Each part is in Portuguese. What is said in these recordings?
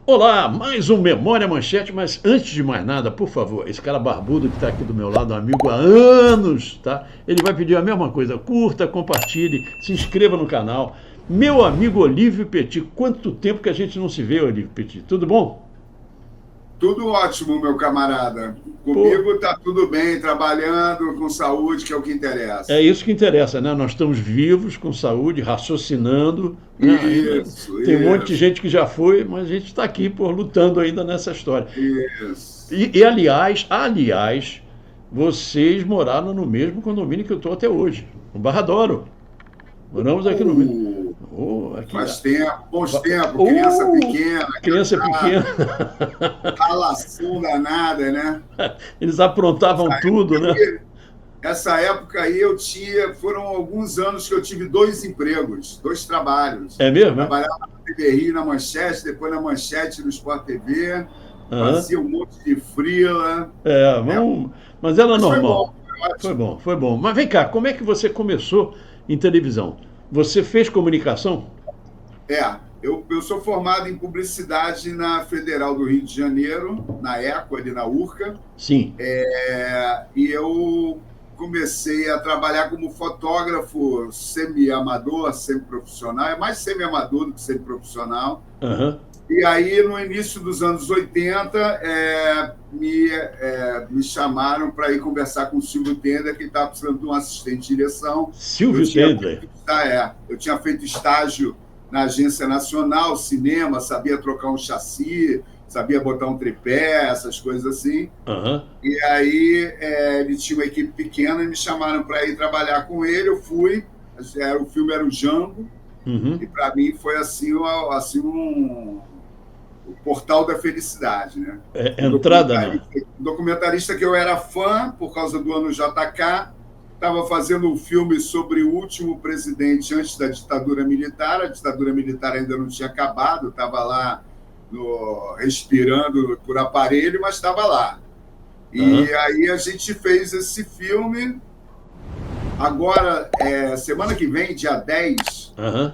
Olá, mais um Memória Manchete, mas antes de mais nada, por favor, esse cara barbudo que está aqui do meu lado, um amigo há anos, tá? Ele vai pedir a mesma coisa, curta, compartilhe, se inscreva no canal. Meu amigo Olívio Petit, quanto tempo que a gente não se vê, Olívio Petit, tudo bom? Tudo ótimo, meu camarada. Pô, Comigo tá tudo bem, trabalhando com saúde, que é o que é interessa. isso que interessa, né? Nós estamos vivos, com saúde, raciocinando, né? Ainda Isso, tem um monte de isso, gente que já foi, mas a gente está aqui, por lutando ainda nessa história. isso. E aliás, vocês moraram no mesmo condomínio que eu estou até hoje, no Barra D'Oro. Moramos aqui no mesmo. Uh, Oh, aqui. Faz tempo, bons tempos, criança Oh, pequena, criança aquela pequena. ralação danada, né? Eles aprontavam tudo, né? E essa época aí foram alguns anos que eu tive dois empregos, dois trabalhos. É mesmo, é? Trabalhava na TV Rio, na Manchete, depois na Manchete no Sport TV, Aham. fazia um monte de freela. É, É, mas era mas foi bom, normal. foi Foi ótimo. bom, foi bom. Mas vem cá, como é que você começou em televisão? Você fez comunicação? Eu sou formado em publicidade na Federal do Rio de Janeiro, na ECO, ali na URCA, Sim. e eu comecei a trabalhar como fotógrafo semi-amador, semi-profissional, é mais semi-amador do que semi-profissional. Aham. E aí, no início dos anos 80, me chamaram para ir conversar com o Silvio Tenda, que estava precisando de um assistente de direção. Eu Silvio tinha Tendler. feito, eu tinha feito estágio na Agência Nacional, cinema, sabia trocar um chassi, sabia botar um tripé, essas coisas assim. Aham. E aí, ele tinha uma equipe pequena e me chamaram para ir trabalhar com ele. Eu fui, o filme era o Django, Uhum. e para mim foi assim, o portal da felicidade, né? É, entrada na. Um documentarista que eu era fã por causa do ano JK, estava fazendo um filme sobre o último presidente antes da ditadura militar. A ditadura militar ainda não tinha acabado, estava lá respirando por aparelho, mas estava lá. E Aham. aí a gente fez esse filme. Agora, semana que vem, dia 10, Aham.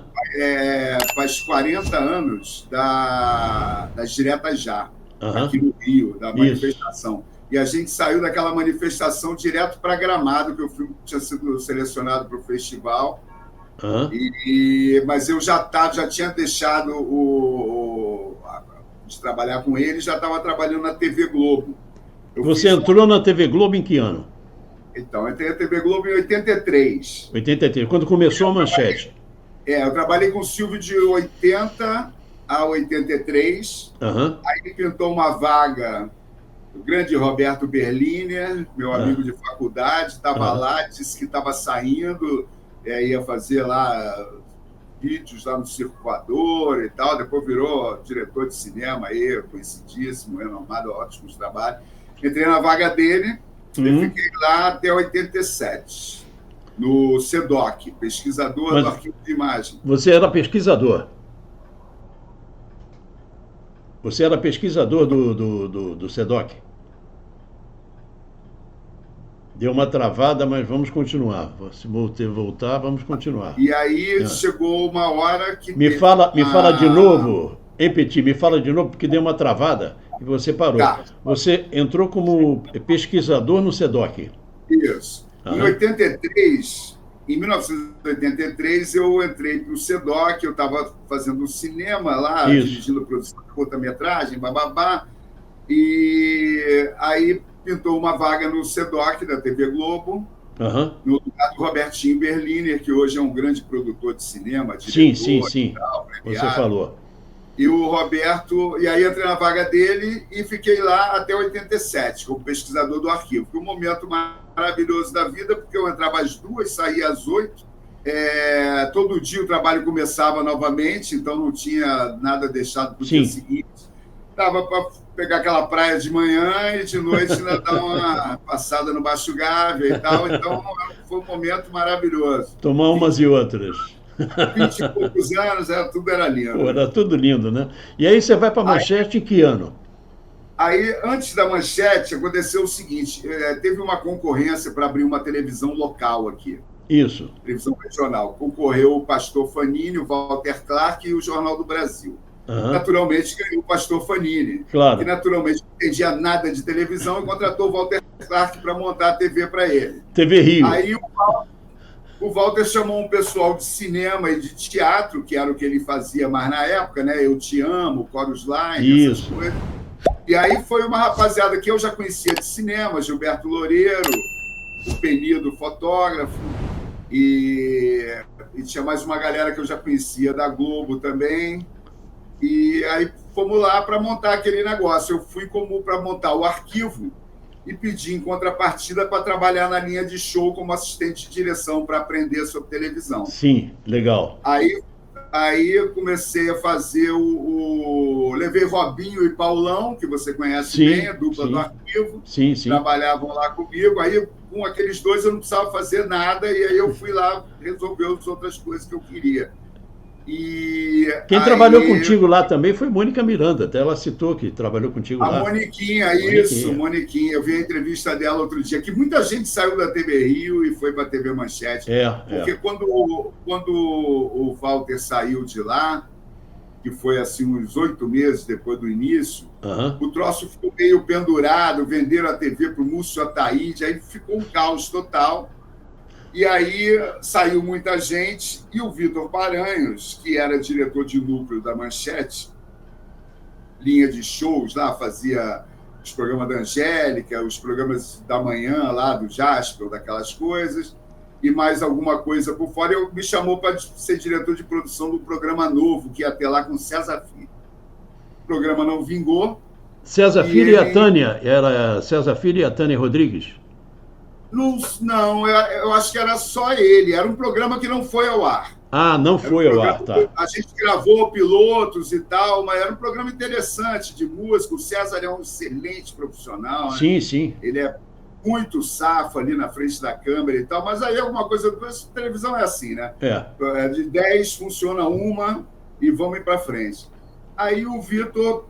faz 40 anos das Diretas Já, Aham. aqui no Rio, da Isso. manifestação. E a gente saiu daquela manifestação direto para Gramado, que o filme tinha sido selecionado para o festival. Aham. Mas eu já tinha deixado de trabalhar com ele, já estava trabalhando na TV Globo. Eu Você fiz. entrou na TV Globo em que ano? Então, eu entrei na TV Globo em 83. 83, quando começou a manchete. Eu trabalhei com o Silvio de 80 a 83. Aham. Aí me pintou uma vaga. O grande Roberto Berliner, meu amigo Aham. de faculdade, estava Aham. lá, disse que estava saindo, ia fazer lá vídeos lá no Circo Voador e tal. Depois virou diretor de cinema aí, conhecidíssimo, renomado, ótimos trabalhos. Entrei na vaga dele e Uhum. fiquei lá até 87, no SEDOC, pesquisador do Mas arquivo de imagem. você era pesquisador. Você era pesquisador do SEDOC. Deu uma travada, mas vamos continuar. Se voltar, vamos continuar. E aí Ah. chegou uma hora que Me teve fala, me fala de uma. novo, hein, Petit, me fala de novo, porque deu uma travada e você parou. Tá, Você entrou como pesquisador no SEDOC. isso. Aham. Em 1983, eu entrei para o SEDOC, eu estava fazendo cinema lá, Isso. dirigindo produção de curta-metragem, bababá, e aí pintou uma vaga no SEDOC da TV Globo, Aham. no lugar do Robertinho Berliner, que hoje é um grande produtor de cinema, Sim, sim, diretor e sim. tal, Você premiado. falou. E aí entrei na vaga dele e fiquei lá até 87, como pesquisador do arquivo. Foi um momento maravilhoso da vida, porque eu entrava às 2, saía às 8. Todo dia o trabalho começava novamente, então não tinha nada deixado para o dia Sim. seguinte. Dava para pegar aquela praia de manhã e de noite ainda dar uma passada no Baixo Gávea e tal. Então foi um momento maravilhoso. Tomar umas e outras. 20 e poucos anos, tudo era Pô, lindo. era tudo lindo, né? E aí você vai para manchete em que ano? Aí, antes da manchete, aconteceu o seguinte: teve uma concorrência para abrir uma televisão local aqui, Isso. televisão regional. Concorreu o Pastor Fanini, o Walter Clark e o Jornal do Brasil. naturalmente ganhou o Pastor Fanini, Claro. que naturalmente não entendia nada de televisão e contratou o Walter Clark para montar a TV para ele. TV Rio. Aí o Walter chamou um pessoal de cinema e de teatro, que era o que ele fazia mais na época, né? Eu Te Amo, Chorus Line, essas coisas. E aí foi uma rapaziada que eu já conhecia de cinema, Gilberto Loureiro, o Penido, fotógrafo, e tinha mais uma galera que eu já conhecia da Globo também. E aí fomos lá para montar aquele negócio. Eu fui para montar o arquivo e pedi em contrapartida para trabalhar na linha de show como assistente de direção para aprender sobre televisão. Sim, legal. Aí eu comecei a fazer levei Robinho e Paulão, que você conhece bem, a dupla do arquivo. Sim. Trabalhavam lá comigo. Aí com aqueles dois eu não precisava fazer nada e aí eu fui lá resolver as outras coisas que eu queria. Quem trabalhou contigo lá também foi Mônica Miranda, até ela citou que trabalhou contigo lá. A Moniquinha, isso, Moniquinha. Eu vi a entrevista dela outro dia, que muita gente saiu da TV Rio e foi para a TV Manchete. Porque quando o Walter saiu de lá, que foi assim uns 8 meses depois do início, o troço ficou meio pendurado, venderam a TV para o Múcio Ataíde, aí ficou um caos total. E aí saiu muita gente, e o Vitor Paranhos, que era diretor de núcleo da Manchete, linha de shows lá, fazia os programas da Angélica, os programas da manhã lá, do Jasper, daquelas coisas, e mais alguma coisa por fora. Ele me chamou para ser diretor de produção do programa novo, que ia ter lá com César Filho. O programa não vingou. César Filho e a Tânia, era César Filho e a Tânia Rodrigues? Não, eu acho que era só ele. Era um programa que não foi ao ar. Ah, não foi ao ar, tá. A gente gravou pilotos e tal, mas era um programa interessante de música. O César é um excelente profissional. Sim, né? Sim. Ele é muito safo ali na frente da câmera e tal, mas aí alguma coisa... Televisão é assim, né? De 10 funciona uma e vamos ir para frente. Aí o Vitor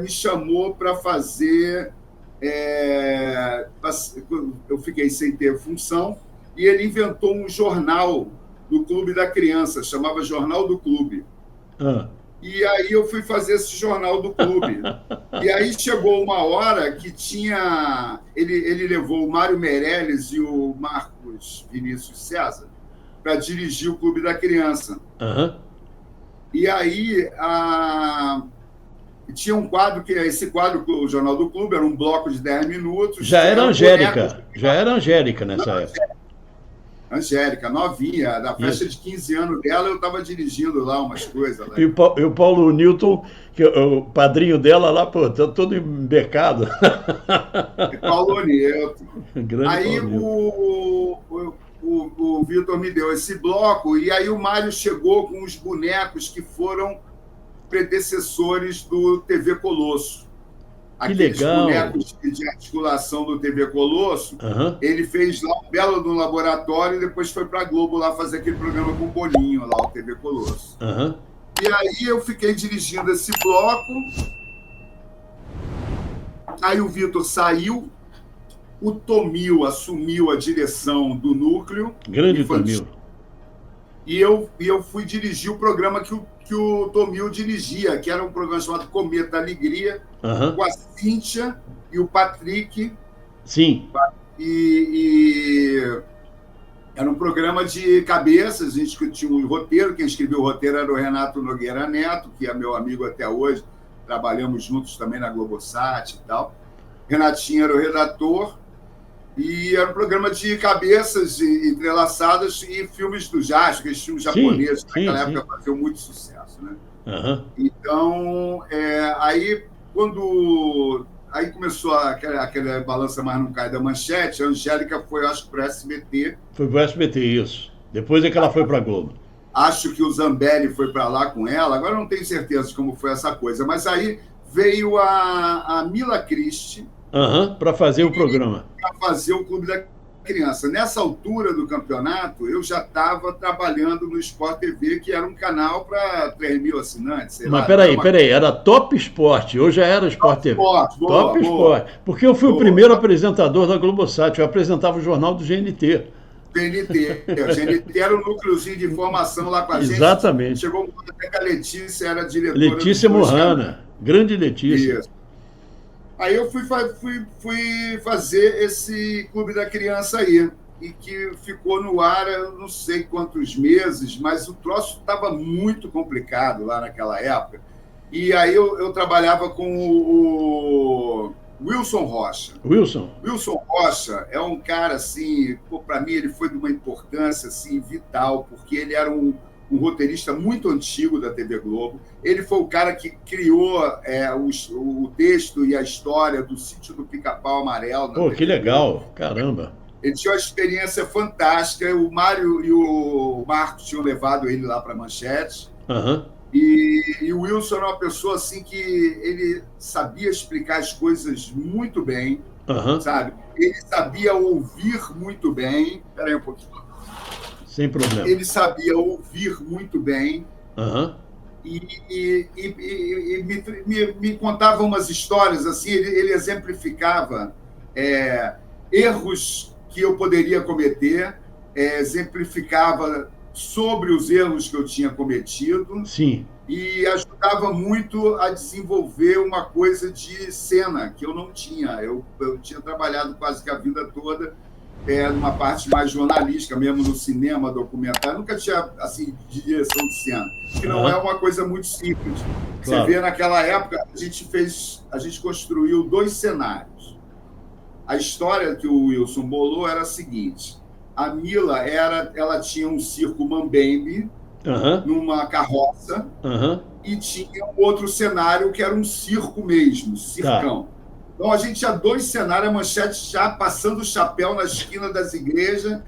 me chamou para fazer... eu fiquei sem ter função e ele inventou um jornal do Clube da Criança, chamava Jornal do Clube. E aí eu fui fazer esse Jornal do Clube. E aí chegou uma hora que tinha... Ele levou o Mário Meirelles e o Marcos Vinícius César para dirigir o Clube da Criança. E aí... Tinha um quadro, esse quadro, o Jornal do Clube, era um bloco de 10 minutos. Já era Angélica nessa época. Angélica, novinha, da festa de 15 anos dela, eu estava dirigindo lá umas coisas. Lá. E o Paulo Newton, que é o padrinho dela lá, pô, tá todo embecado. Paulo Newton. Aí Paulo o Vitor me deu esse bloco, e aí o Mário chegou com os bonecos que foram predecessores do TV Colosso. Aqueles bonecos de articulação do TV Colosso, ele fez lá um belo no laboratório e depois foi para a Globo lá fazer aquele programa com o Bolinho, lá o TV Colosso. E aí eu fiquei dirigindo esse bloco, aí o Vitor saiu, o Tomil assumiu a direção do núcleo. Grande Tomil. E eu fui dirigir o programa que o Tomil dirigia, que era um programa chamado Cometa Alegria, com a Cíntia e o Patrick. Sim. E era um programa de cabeças, a gente discutia um roteiro, quem escreveu o roteiro era o Renato Nogueira Neto, que é meu amigo até hoje, trabalhamos juntos também na Globosat e tal. Renatinho era o redator, e era um programa de cabeças entrelaçadas e filmes do jazz, aqueles filmes japoneses, que naquela época faziam muito sucesso, né? Então, aí começou aquela balança mais não cai da Manchete, a Angélica foi, acho que, para o SBT. Foi para o SBT, isso. Depois é que ela foi para a Globo. Acho que o Zambelli foi para lá com ela, agora não tenho certeza de como foi essa coisa, mas aí veio a Mila Christie, para fazer o programa. Para fazer o Clube da Criança. Nessa altura do campeonato, eu já estava trabalhando no Sport TV, que era um canal para 3 mil assinantes. Mas peraí, era Top Sport, eu já era Sport TV. Top Sport, porque eu fui o primeiro apresentador da Globosat, eu apresentava o jornal do GNT. GNT. O GNT era um núcleozinho de informação lá com a gente. Exatamente. Chegou um ponto até que a Letícia era diretora. Letícia Morrana, grande Letícia. Isso. Aí eu fui fazer esse Clube da Criança aí, e que ficou no ar, eu não sei quantos meses, mas o troço estava muito complicado lá naquela época. E aí eu trabalhava com o Wilson Rocha. Wilson Rocha é um cara, assim, para mim ele foi de uma importância assim, vital, porque ele era um roteirista muito antigo da TV Globo. Ele foi o cara que criou o texto e a história do Sítio do Pica-Pau Amarelo. Pô, que legal, caramba. Ele tinha uma experiência fantástica. O Mário e o Marcos tinham levado ele lá para a Manchete. Uhum. E o Wilson era uma pessoa assim que ele sabia explicar as coisas muito bem, sabe? Ele sabia ouvir muito bem. Espera aí um pouquinho. Sem problema. Ele sabia ouvir muito bem. E me contava umas histórias assim. Ele exemplificava erros que eu poderia cometer, exemplificava sobre os erros que eu tinha cometido. Sim. E ajudava muito a desenvolver uma coisa de cena que eu não tinha. Eu tinha trabalhado quase que a vida toda numa parte mais jornalística, mesmo no cinema, documentário. Nunca tinha, assim, de direção de cena, que não é uma coisa muito simples. Claro. Você vê, naquela época, a gente construiu 2 cenários. A história que o Wilson bolou era a seguinte: a Mila ela tinha um circo mambembe numa carroça e tinha um outro cenário que era um circo mesmo, circão. Tá. Então a gente tinha 2 cenários, a Manchete já passando o chapéu na esquina das igrejas,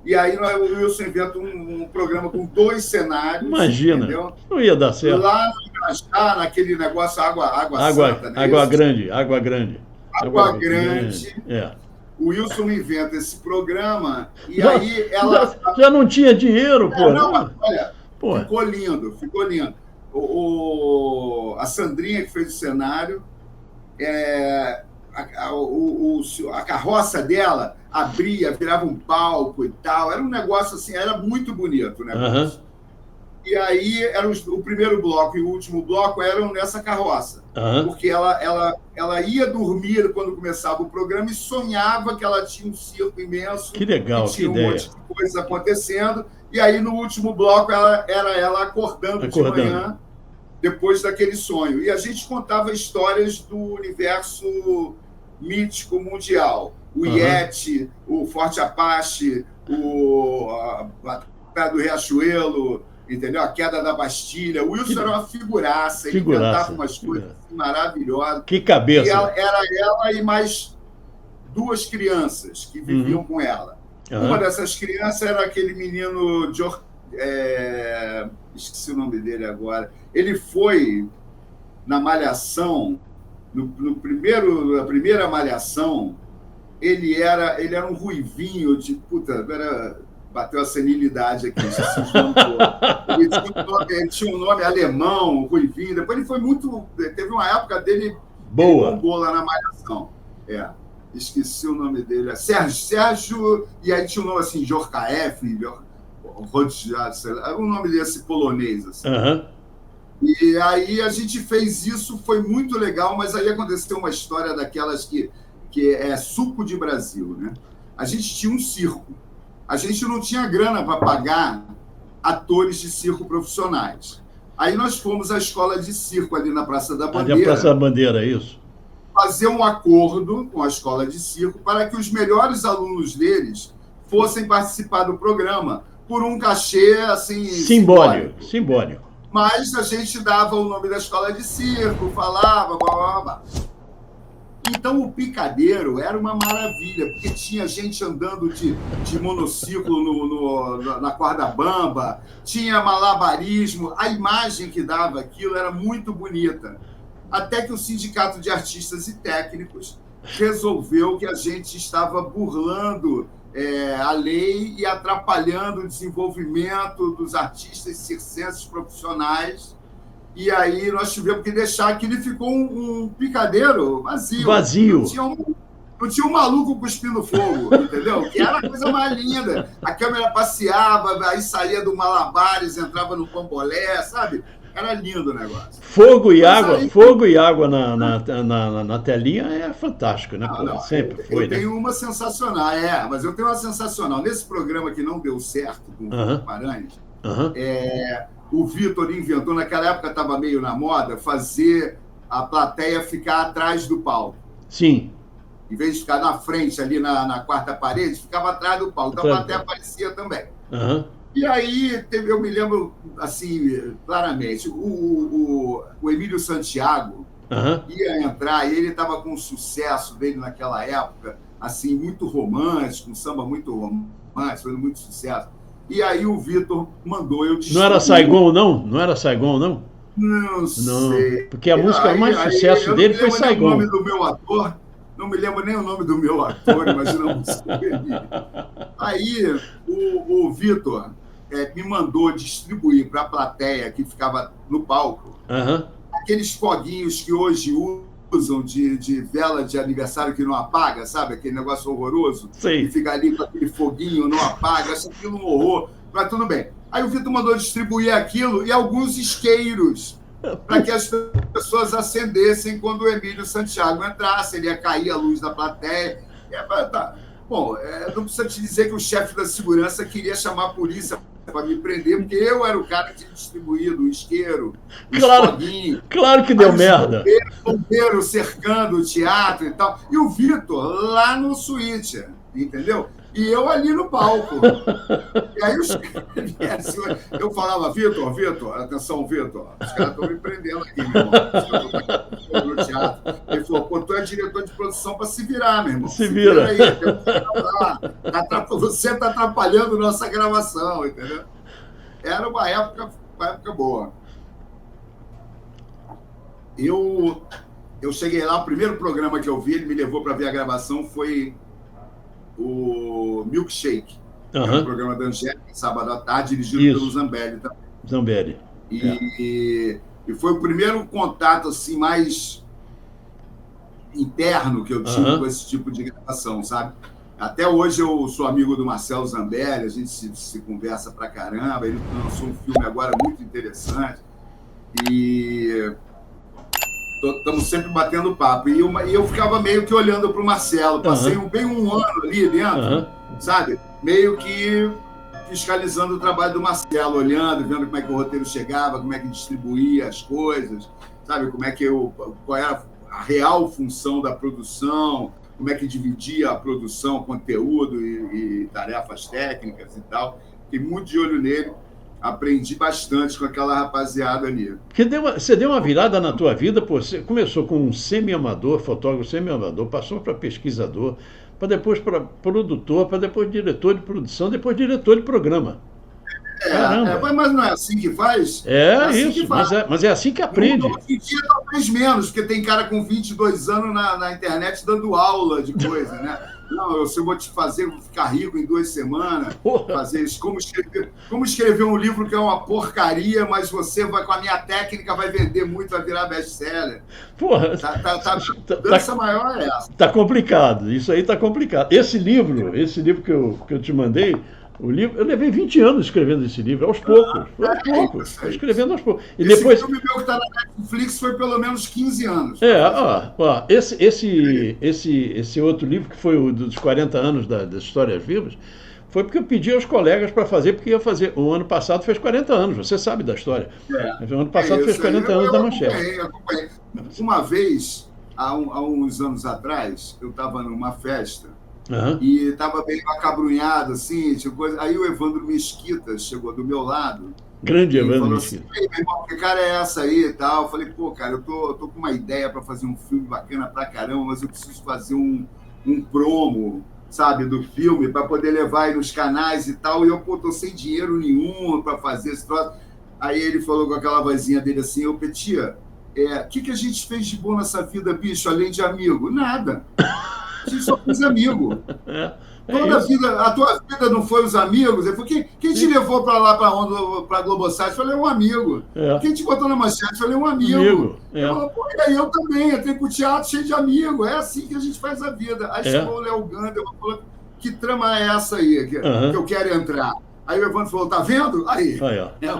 e aí o Wilson inventa um programa com 2 cenários. Imagina, entendeu? Não ia dar certo. Lá no Irajá, naquele negócio água santa, né? Água grande. Água grande. O Wilson inventa esse programa e aí ela... Já não tinha dinheiro, pô. Não, olha, ficou lindo. A Sandrinha que fez o cenário, a carroça dela abria, virava um palco e tal. Era um negócio assim, era muito bonito o negócio. E aí era o primeiro bloco e o último bloco eram nessa carroça. Porque ela ia dormir quando começava o programa e sonhava que ela tinha um circo imenso. Que legal, que tinha que ideia. Um monte de coisa acontecendo. E aí, no último bloco, era ela acordando de manhã, depois daquele sonho. E a gente contava histórias do universo mítico mundial. O Yeti, o Forte Apache, a Praia do Riachuelo, entendeu? A Queda da Bastilha. O Wilson era uma figuraça. Ele inventava umas coisas maravilhosas. Que cabeça! E era ela e mais 2 crianças que viviam com ela. Uma dessas crianças era aquele menino... esqueci o nome dele agora. Ele foi na Malhação, na primeira Malhação, ele era um ruivinho de... bateu a senilidade aqui. Ele tinha um nome alemão, ruivinho. Depois ele foi muito... Teve uma época dele... Boa. Bombou lá na Malhação. Esqueci o nome dele. Sérgio, e aí tinha um nome assim, Jorkaeff, sei lá, o nome desse polonês. Assim. E aí a gente fez isso, foi muito legal, mas aí aconteceu uma história daquelas que é suco de Brasil, né? A gente tinha um circo. A gente não tinha grana para pagar atores de circo profissionais. Aí nós fomos à escola de circo ali na Praça da Bandeira. Ali a Praça da Bandeira, isso. Fazer um acordo com a escola de circo para que os melhores alunos deles fossem participar do programa por um cachê assim simbólico. Mas a gente dava o nome da escola de circo, falava, blá, blá, blá. Então o picadeiro era uma maravilha, porque tinha gente andando de monociclo na corda bamba, tinha malabarismo, a imagem que dava aquilo era muito bonita. Até que o Sindicato de Artistas e Técnicos resolveu que a gente estava burlando a lei e atrapalhando o desenvolvimento dos artistas circenses profissionais. E aí nós tivemos que deixar que ele ficou um picadeiro vazio. Não tinha um maluco cuspindo fogo, entendeu? Que era a coisa mais linda. A câmera passeava, aí saía do Malabares, entrava no Bambolé, sabe? Era lindo o negócio. Fogo e água na telinha é fantástico, né? Pô, sempre foi, né? Eu tenho uma sensacional, mas eu tenho uma sensacional. Nesse programa que não deu certo com o Paranhos, o Vitor inventou, naquela época estava meio na moda, fazer a plateia ficar atrás do palco. Sim. Em vez de ficar na frente, ali na quarta parede, ficava atrás do palco. Então a plateia aparecia também. E aí, eu me lembro, assim, claramente, o Emílio Santiago ia entrar, e ele estava com um sucesso dele naquela época, assim, muito romântico, um samba muito romântico, fazendo muito sucesso. E aí o Vitor mandou eu distribuir. Não era Saigon, não? Não era Saigon, não? Não sei. Porque a música mais sucesso dele foi Saigon. O nome do meu ator, não me lembro nem o nome do meu ator, imagina a música dele. Aí o Vitor me mandou distribuir para a plateia que ficava no palco aqueles foguinhos que hoje usam de vela de aniversário que não apaga, sabe? Aquele negócio horroroso. Sim. E fica ali com aquele foguinho, não apaga, acha aquilo um horror. Mas tudo bem. Aí o Vitor mandou distribuir aquilo e alguns isqueiros para que as pessoas acendessem quando o Emílio Santiago entrasse. Ele ia cair a luz da plateia. Bom, não precisa te dizer que o chefe da segurança queria chamar a polícia para me prender, porque eu era o cara que tinha distribuído o isqueiro, claro, os foguinhos. Claro que deu merda. Bombeiro cercando o teatro e tal. E o Vitor lá no suíte, entendeu? E eu ali no palco. E aí eu falava, Vitor, atenção, Vitor, os caras estão me prendendo aqui, meu irmão. No teatro. Ele falou, pô, tu é diretor de produção para se virar, meu irmão. Se vira aí, você está atrapalhando nossa gravação, entendeu? Era uma época boa. Eu cheguei lá, o primeiro programa que eu vi, ele me levou para ver a gravação, foi o Milkshake, que é um programa da Angélica, sábado à tarde, dirigido pelo Zambelli também. Zambelli. E foi o primeiro contato assim, mais interno que eu tive com esse tipo de gravação, sabe? Até hoje eu sou amigo do Marcelo Zambelli, a gente se conversa pra caramba, ele lançou um filme agora muito interessante, e estamos sempre batendo papo. E eu ficava meio que olhando para o Marcelo, passei bem um ano ali dentro, sabe? Meio que fiscalizando o trabalho do Marcelo, olhando, vendo como é que o roteiro chegava, como é que distribuía as coisas, sabe? Qual era a real função da produção, como é que dividia a produção, conteúdo e tarefas técnicas e tal. Fiquei muito de olho nele. Aprendi bastante com aquela rapaziada ali. Porque você deu uma virada na tua vida, pô, você começou com um semi-amador, fotógrafo semi-amador, passou para pesquisador, para depois para produtor, para depois diretor de produção, depois diretor de programa. Mas não é assim que faz? Assim isso, mas é assim que aprende. Hoje em dia, talvez menos, porque tem cara com 22 anos na internet dando aula de coisa, né? Não, eu vou te fazer, vou ficar rico em 2 semanas, fazer isso. Como escrever um livro que é uma porcaria, mas você vai, com a minha técnica, vai vender muito, vai virar best-seller. Porra, dança maior é essa. Tá complicado, isso aí tá complicado. Esse livro que eu te mandei, o livro, eu levei 20 anos escrevendo esse livro, aos poucos, escrevendo aos poucos. E esse filme meu que está na Netflix foi pelo menos 15 anos. Esse outro livro, que foi o dos 40 anos das Histórias Vivas, foi porque eu pedi aos colegas para fazer, porque ia fazer. O ano passado fez 40 anos, você sabe da história. O ano passado fez 40 anos da Manchete. Acompanhei. Uma vez, há uns anos atrás, eu estava numa festa, e estava meio acabrunhado, assim, tipo coisa. Aí o Evandro Mesquita chegou do meu lado. Grande Evandro Mesquita. Assim, meu irmão, que cara é essa aí e tal? Eu falei, pô, cara, eu tô com uma ideia para fazer um filme bacana pra caramba, mas eu preciso fazer um promo, sabe, do filme, para poder levar aí nos canais e tal. E eu, pô, tô sem dinheiro nenhum para fazer esse troço. Aí ele falou com aquela vozinha dele assim, ô Petia, o que a gente fez de bom nessa vida, bicho, além de amigo? Nada. A gente só fez amigo. Toda a isso. vida, a tua vida não foi os amigos? Eu falei, quem te levou para lá, para a Globosat? Eu falei, um amigo. Quem te botou na manchete? Eu falei, um amigo. Ele falou, pô, e aí eu também, eu tenho com o teatro cheio de amigos. É assim que a gente faz a vida. Aí chegou o Léo Gander, falou, que trama é essa aí que eu quero entrar? Aí o Evandro falou, tá vendo? Aí,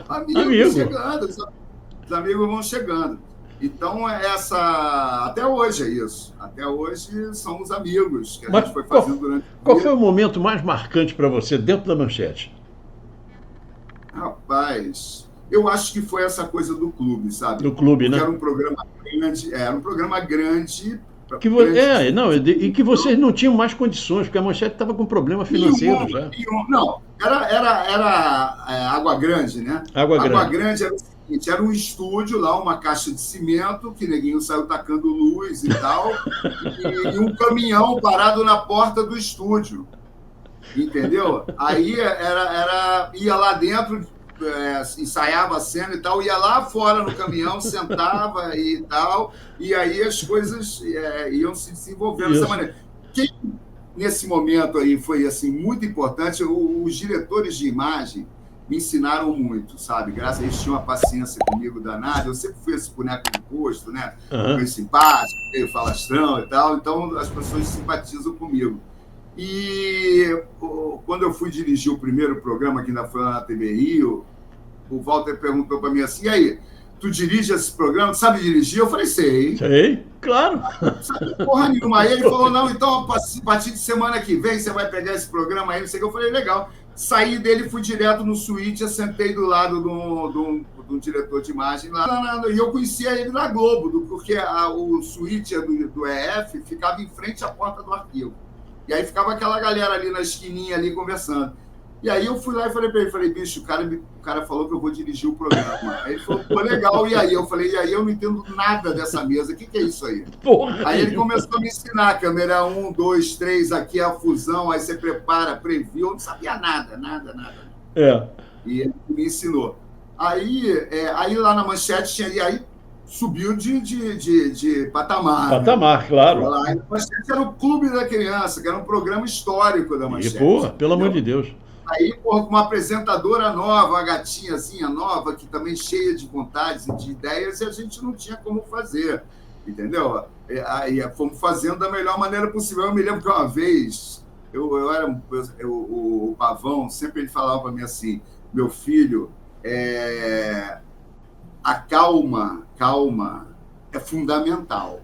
amigo chegando, os amigos vão chegando. Então, até hoje é isso. Até hoje são os amigos que a gente foi fazendo durante o dia. Qual foi o momento mais marcante para você dentro da Manchete? Rapaz, eu acho que foi essa coisa do clube, sabe? Do clube, né? Era um programa grande. E que vocês não tinham mais condições, porque a Manchete estava com problema financeiro já. Não, era Água Grande, né? Água Grande era o seguinte, era um estúdio lá, uma caixa de cimento, que neguinho saiu tacando luz e tal, e um caminhão parado na porta do estúdio. Entendeu? Aí ia lá dentro, ensaiava a cena e tal, ia lá fora no caminhão, sentava e tal, e aí as coisas iam se desenvolvendo dessa maneira. Quem, nesse momento aí, foi assim, muito importante, os diretores de imagem me ensinaram muito, sabe? Graças a eles tinham uma paciência comigo danada, eu sempre fui esse boneco de posto, né? Meio simpático, meio falastrão e tal, então as pessoas simpatizam comigo. E quando eu fui dirigir o primeiro programa, que ainda foi lá na TV Rio, o Walter perguntou para mim assim, e aí, tu dirige esse programa, tu sabe dirigir? Eu falei, sei. Sei, claro. Não sabe porra nenhuma. Aí ele falou, não, então a partir de semana que vem você vai pegar esse programa aí, não sei o que. Eu falei, legal. Saí dele, fui direto no suíte, sentei do lado do diretor de imagem lá, e eu conhecia ele na Globo, porque o suíte do EF ficava em frente à porta do arquivo. E aí ficava aquela galera ali na esquininha ali conversando. E aí eu fui lá e falei para ele, bicho, o cara falou que eu vou dirigir o programa. Aí ele falou, pô, legal, e aí? Eu falei, e aí eu não entendo nada dessa mesa, o que é isso aí? Porra, aí ele começou a me ensinar, câmera 1, 2, 3, aqui é a fusão, aí você prepara, previu, eu não sabia nada. E ele me ensinou. Aí lá na Manchete tinha, aí subiu de patamar. Patamar, né? Claro. Lá, a Manchete era o Clube da Criança, que era um programa histórico da Manchete. E, porra, pelo amor de Deus. Aí, porra, com uma apresentadora nova, uma gatinhazinha nova, que também cheia de vontades e de ideias, e a gente não tinha como fazer, entendeu? Aí fomos fazendo da melhor maneira possível. Eu me lembro que uma vez, o Pavão, sempre ele falava para mim assim, meu filho, a calma é fundamental.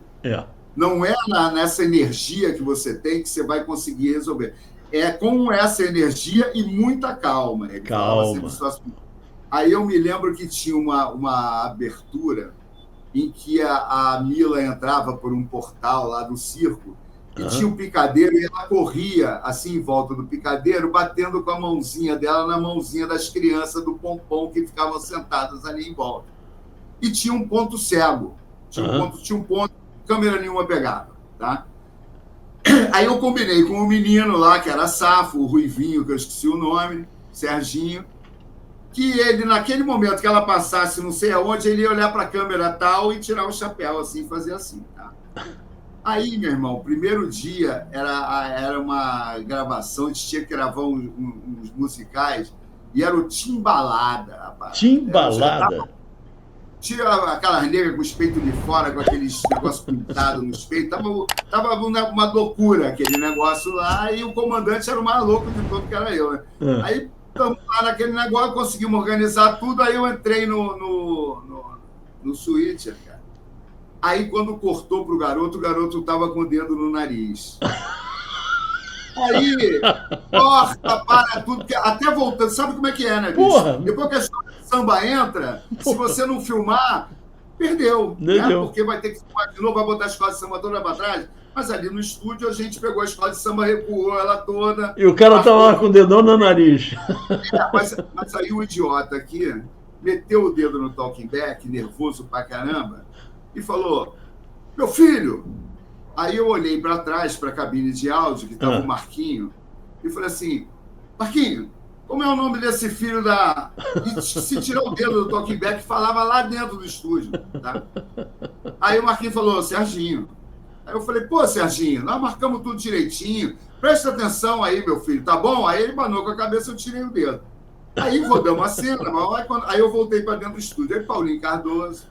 Não é nessa energia que você tem que você vai conseguir resolver. É com essa energia e muita calma. Ele calma. Aí eu me lembro que tinha uma abertura em que a Mila entrava por um portal lá do circo e tinha um picadeiro e ela corria assim em volta do picadeiro, batendo com a mãozinha dela na mãozinha das crianças do pompom que ficavam sentadas ali em volta. E tinha um ponto cego. Tinha um ponto, câmera nenhuma pegava, tá? Aí eu combinei com um menino lá, que era Safo, o Ruivinho, que eu esqueci o nome, Serginho, que ele, naquele momento que ela passasse não sei aonde, ele ia olhar para a câmera tal e tirar o chapéu, assim, fazer assim, tá? Aí, meu irmão, o primeiro dia era uma gravação, a gente tinha que gravar uns musicais, e era o Timbalada, rapaz. Timbalada? Tira aquelas negras com os peitos de fora, com aqueles negócios pintados nos peitos. Tava uma loucura aquele negócio lá, e o comandante era o mais louco de todo, que era eu, né? Aí estamos lá naquele negócio, conseguimos organizar tudo, aí eu entrei no suíte, cara. Aí quando cortou pro garoto, o garoto tava com o dedo no nariz. Aí, corta, para tudo, até voltando, sabe como é que é, né, bicho? Porra. Depois que a história de samba entra, se você não filmar, perdeu. Né? Porque vai ter que filmar de novo, vai botar a escola de samba toda para trás. Mas ali no estúdio a gente pegou a escola de samba, recuou ela toda. E o cara tava lá com o dedão no nariz. Mas aí o idiota aqui meteu o dedo no talking back, nervoso pra caramba, e falou, meu filho... Aí eu olhei para trás, para a cabine de áudio, que estava o Marquinho, e falei assim, Marquinho, como é o nome desse filho da... E se tirou o dedo do talking back, falava lá dentro do estúdio, tá? Aí o Marquinho falou, Serginho. Aí eu falei, pô, Serginho, nós marcamos tudo direitinho, presta atenção aí, meu filho, tá bom? Aí ele banou com a cabeça, eu tirei o dedo. Aí rodamos a cena, aí eu voltei para dentro do estúdio. Aí Paulinho Cardoso,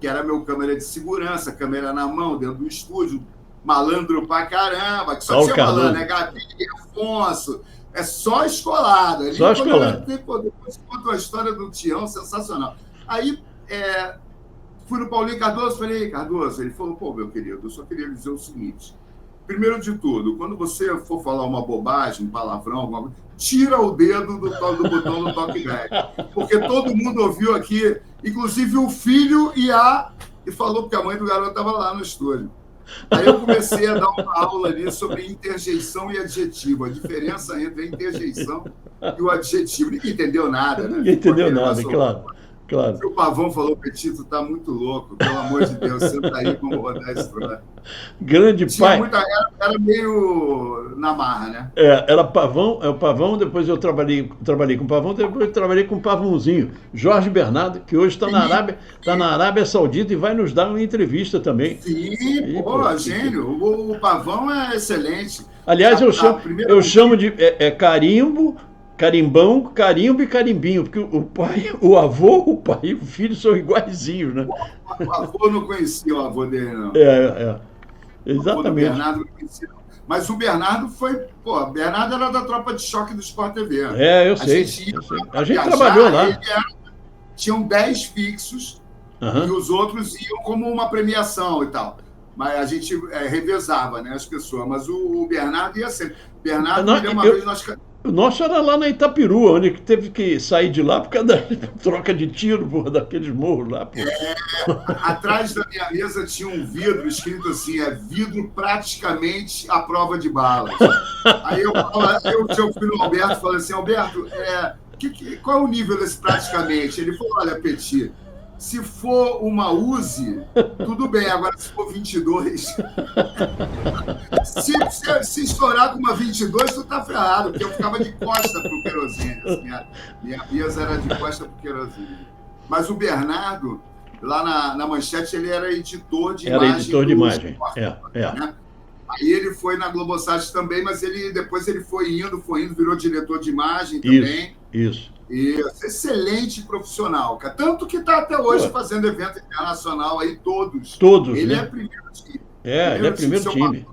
que era meu câmera de segurança, câmera na mão, dentro do estúdio, malandro pra caramba, que só tinha malandro, né? Gabi, Afonso, é só escolado. Ali, só escolado. Depois contou a história do Tião, sensacional. Aí fui no Paulinho Cardoso, falei, Cardoso, ele falou, pô, meu querido, eu só queria dizer o seguinte, primeiro de tudo, quando você for falar uma bobagem, um palavrão, alguma coisa, tira o dedo do botão do talkback, porque todo mundo ouviu aqui, inclusive o filho e falou porque a mãe do garoto estava lá no estúdio. Aí eu comecei a dar uma aula ali sobre interjeição e adjetivo, a diferença entre a interjeição e o adjetivo. Ninguém entendeu nada, né? Ninguém entendeu nada, claro. O Pavão falou, Petito, tá muito louco, pelo amor de Deus, senta aí, vamos rodar a história. Grande pai. Era meio na marra, né? Era Pavão, depois eu trabalhei com o Pavão, depois eu trabalhei com o Pavãozinho, Jorge Bernardo, que hoje está na Arábia Saudita e vai nos dar uma entrevista também. Sim, pô, gênio. O Pavão é excelente. Aliás, eu chamo de carimbo, carimbão, carimbo e carimbinho, porque o avô, o pai e o filho são iguaizinhos, né? O avô não conhecia o avô dele, não. Exatamente. O Bernardo não conhecia, não. Mas o Bernardo o Bernardo era da tropa de choque do Sport TV. Eu sei. A gente trabalhou lá. Tinham 10 fixos e os outros iam como uma premiação e tal. Mas a gente revezava, né, as pessoas. Mas o Bernardo ia sempre. Bernardo, uma vez o nosso era lá na Itaperua, onde teve que sair de lá por causa da troca de tiro, daqueles morros lá. Atrás da minha mesa tinha um vidro escrito assim, vidro praticamente à prova de balas. Aí eu fui no Alberto e falei assim, Alberto, qual é o nível desse praticamente? Ele falou, olha, Petit, se for uma Uzi, tudo bem, agora se for 22... se estourar com uma 22, tu tá ferrado, porque eu ficava de costa pro querosene. Assim, minha mesa era de costa pro querosene. Mas o Bernardo, lá na Manchete, ele era editor de imagem. Era editor de imagem, né? Aí ele foi na Globosat também, mas depois ele foi indo, virou diretor de imagem também. Isso. Excelente profissional, cara. Tanto que está até hoje fazendo evento internacional aí, todos. Ele é primeiro time. Ele é primeiro time.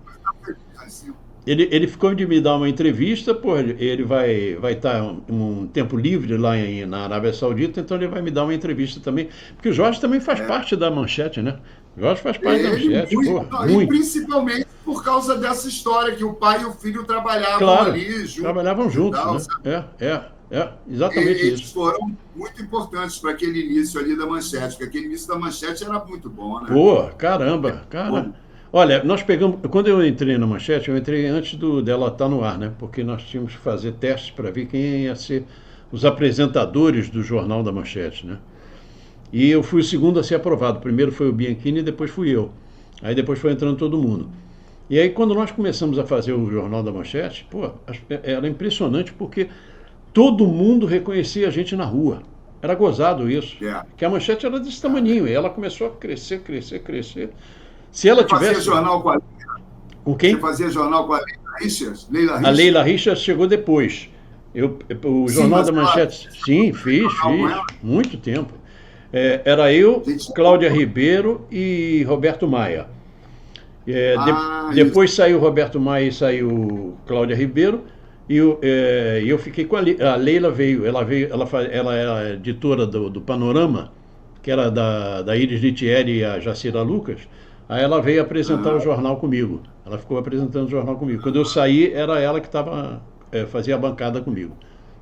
Ele ficou de me dar uma entrevista, ele vai estar um tempo livre lá na Arábia Saudita, então ele vai me dar uma entrevista também, porque o Jorge também faz parte da Manchete, né? O Jorge faz parte da Manchete. Muito. E principalmente por causa dessa história que o pai e o filho trabalhavam ali juntos. Trabalhavam juntos, né? Exatamente isso. Eles foram muito importantes para aquele início ali da Manchete, porque aquele início da Manchete era muito bom, né? Caramba. Olha, nós pegamos... Quando eu entrei na Manchete, eu entrei antes dela estar no ar, né? Porque nós tínhamos que fazer testes para ver quem ia ser os apresentadores do Jornal da Manchete, né? E eu fui o segundo a ser aprovado. Primeiro foi o Bianchini e depois fui eu. Aí depois foi entrando todo mundo. E aí quando nós começamos a fazer o Jornal da Manchete, era impressionante porque todo mundo reconhecia a gente na rua. Era gozado isso. Que a Manchete era desse tamaninho. E ela começou a crescer. Se ela tivesse... Fazia jornal com a... Com quem? Você fazia jornal com a Leila Richards? A Leila Richards chegou depois. O Jornal da Manchete... Sim, fiz. Muito tempo. Era eu, Cláudia Ribeiro e Roberto Maia. Depois saiu Roberto Maia e saiu Cláudia Ribeiro. E eu fiquei com a Leila veio, ela era editora do Panorama, que era da Iris Litieri e a Jacira Lucas. Aí ela veio apresentar o jornal comigo. Ela ficou apresentando o jornal comigo. Quando eu saí, era ela que fazia a bancada comigo.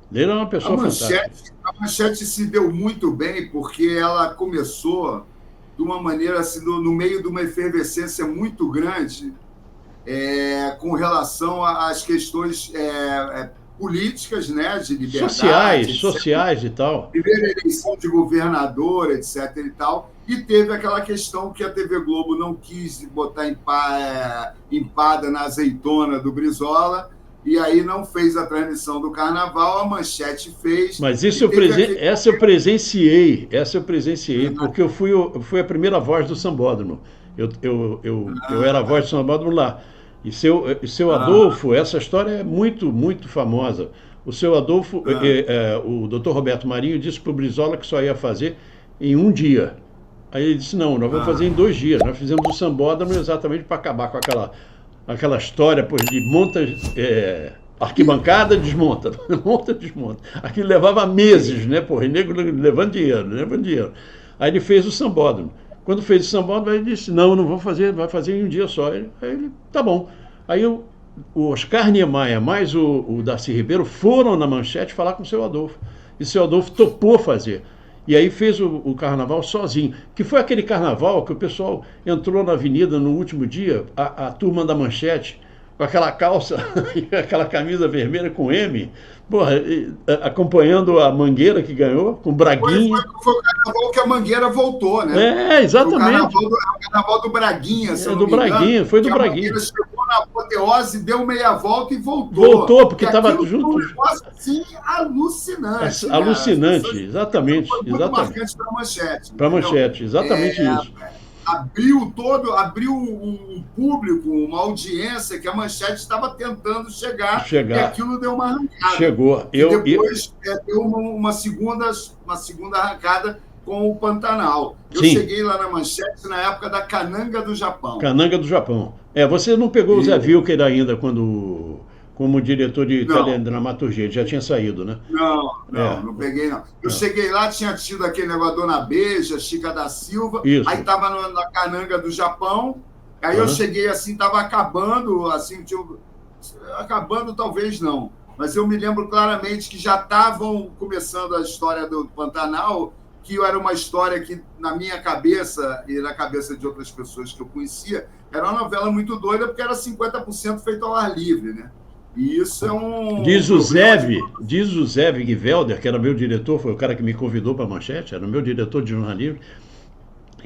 Leila é uma pessoa fantástica. A Manchete se deu muito bem porque ela começou de uma maneira assim, no meio de uma efervescência muito grande, com relação às questões políticas, né, de liberdade, sociais e tal. Primeira eleição de governador, etc. e tal. E teve aquela questão que a TV Globo não quis botar empada na azeitona do Brizola, e aí não fez a transmissão do Carnaval, a Manchete fez. Mas essa eu presenciei, porque eu fui a primeira voz do Sambódromo. Eu era a voz do sambódromo lá. E seu Adolfo, essa história é muito, muito famosa. O seu Adolfo, o doutor Roberto Marinho disse para o Brizola que só ia fazer em um dia. Aí ele disse, não, nós vamos fazer em 2 dias. Nós fizemos o sambódromo exatamente para acabar com aquela história, pois, de monta, arquibancada, desmonta, monta, desmonta. Aquilo levava meses, né, porra, e nego levando dinheiro. Aí ele fez o sambódromo. Quando fez o sambódromo, ele disse, não vou fazer, vai fazer em um dia só. Aí ele, tá bom. Aí o Oscar Niemeyer mais o Darcy Ribeiro foram na Manchete falar com o seu Adolfo. E o seu Adolfo topou fazer. E aí fez o carnaval sozinho, que foi aquele carnaval que o pessoal entrou na avenida no último dia, a turma da Manchete, com aquela calça e aquela camisa vermelha com M, porra, acompanhando a Mangueira que ganhou, com Braguinha. Foi o carnaval que a Mangueira voltou, né? Exatamente. O carnaval do Braguinha, se eu não me Braguinha, foi do que Braguinha. A Mangueira chegou na apoteose, deu meia volta e voltou. Voltou, porque estava junto. Foi um negócio assim alucinante. Alucinante, né? Exatamente. Foi muito marcante para a Manchete. Para a Manchete, exatamente isso. Abriu um público, uma audiência que a Manchete estava tentando chegar. E aquilo deu uma arrancada. Chegou. Depois deu uma segunda arrancada com o Pantanal. Eu cheguei lá na Manchete na época da Cananga do Japão. Cananga do Japão. Você não pegou o Zé Wilker ainda como diretor de teledramaturgia, ele já tinha saído, né? Não peguei, não. Eu cheguei lá, tinha tido aquele negócio Dona Beija, Chica da Silva, aí estava na Cananga do Japão, aí eu cheguei assim, estava acabando, assim, acabando talvez não, mas eu me lembro claramente que já estavam começando a história do Pantanal, que era uma história que, na minha cabeça e na cabeça de outras pessoas que eu conhecia, era uma novela muito doida, porque era 50% feito ao ar livre, né? E isso é um... Diz o Zé Wigvelder, que era meu diretor, foi o cara que me convidou para a Manchete, era o meu diretor de jornalismo,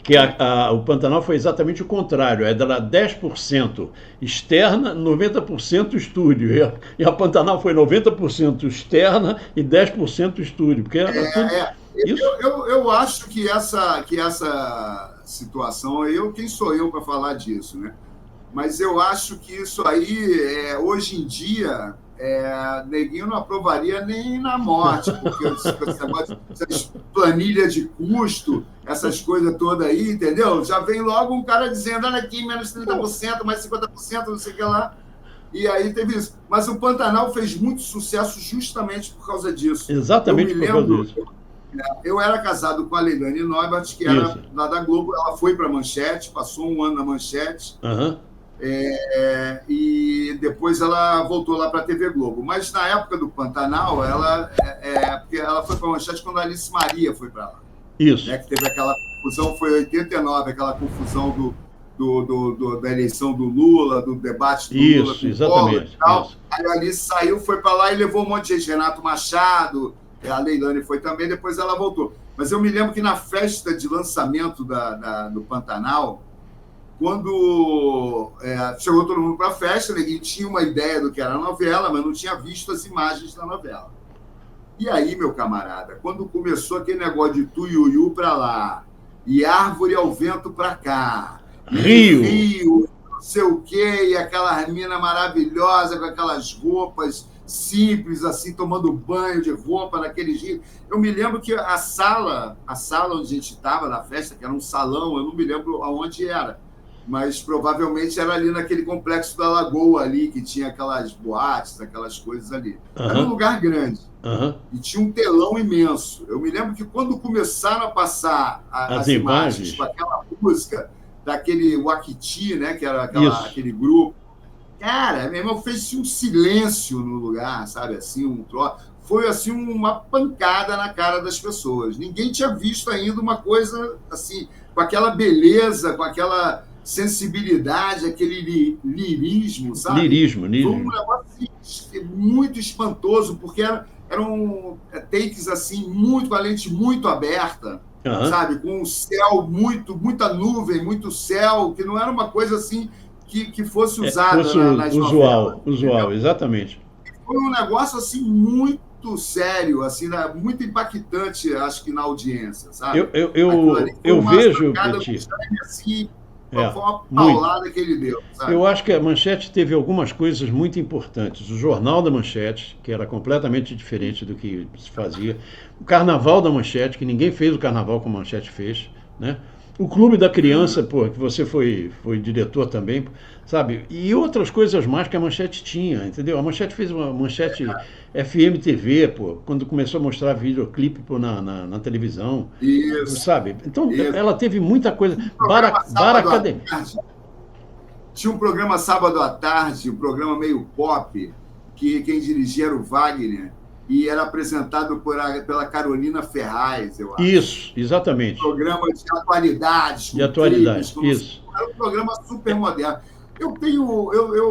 que o Pantanal foi exatamente o contrário, era 10% externa, 90% estúdio, e a Pantanal foi 90% externa e 10% estúdio, porque era tudo... Eu acho que essa situação, quem sou eu para falar disso, né? Mas eu acho que isso aí, hoje em dia, neguinho não aprovaria nem na morte, porque essas planilhas de custo, essas coisas todas aí, entendeu? Já vem logo um cara dizendo, olha aqui, menos 30%, mais 50%, não sei o que lá. E aí teve isso. Mas o Pantanal fez muito sucesso justamente por causa disso. Exatamente por causa disso. Eu era casado com a Leilani Neubert, que era lá da Globo. Ela foi para a Manchete, passou um ano na Manchete. E depois ela voltou lá para a TV Globo. Mas na época do Pantanal, porque ela foi para a Manchete quando a Alice Maria foi para lá. Isso. Que teve aquela confusão, foi em 89, aquela confusão da eleição do Lula, do debate do Lula com o Collor e tal. Aí a Alice saiu, foi para lá e levou um monte de gente. Renato Machado, a Leilani foi também, depois ela voltou. Mas eu me lembro que na festa de lançamento do Pantanal, quando chegou todo mundo para a festa, ninguém tinha uma ideia do que era a novela, mas não tinha visto as imagens da novela. E aí, meu camarada, quando começou aquele negócio de Tuiuiu para lá, e árvore ao vento para cá, Rio, não sei o quê, e aquela mina maravilhosa com aquelas roupas simples, assim, tomando banho de roupa naquele dia. Eu me lembro que a sala onde a gente estava na festa, que era um salão, eu não me lembro aonde era, mas provavelmente era ali naquele complexo da Lagoa ali, que tinha aquelas boates, aquelas coisas ali. Era um lugar grande. E tinha um telão imenso. Eu me lembro que quando começaram a passar as imagens com aquela música daquele Wakiti, né, que era aquele grupo, cara, meu irmão, fez um silêncio no lugar, sabe, assim, foi assim uma pancada na cara das pessoas. Ninguém tinha visto ainda uma coisa assim, com aquela beleza, com aquela sensibilidade, aquele lirismo, sabe? Lirismo. Foi um negócio assim, muito espantoso, porque eram takes assim, com a lente muito aberta, sabe? Com um céu muita nuvem, muito céu, que não era uma coisa assim que fosse usada nas novelas. Usual, exatamente. Foi um negócio assim muito sério, assim, muito impactante, acho que na audiência, sabe? Eu vejo, Betty, assim, Foi uma muito. paulada que ele deu, sabe? Eu acho que a Manchete teve algumas coisas muito importantes. O Jornal da Manchete, que era completamente diferente do que se fazia. O Carnaval da Manchete, que ninguém fez o carnaval como a Manchete fez, né? O Clube da Criança, pô, que você foi diretor também, sabe? E outras coisas mais que a Manchete tinha, entendeu? A Manchete fez uma Manchete FM TV, pô, quando começou a mostrar videoclipe pô, na televisão, Isso, sabe? Então, isso. ela teve muita coisa. Um programa Bar sábado à Academia. tarde. Tinha um programa sábado à tarde, um programa meio pop, que quem dirigia era o Wagner, e era apresentado pela Carolina Ferraz, eu acho. Isso, exatamente. Programa de atualidades, De atualidade, clipes, isso. era um programa super moderno.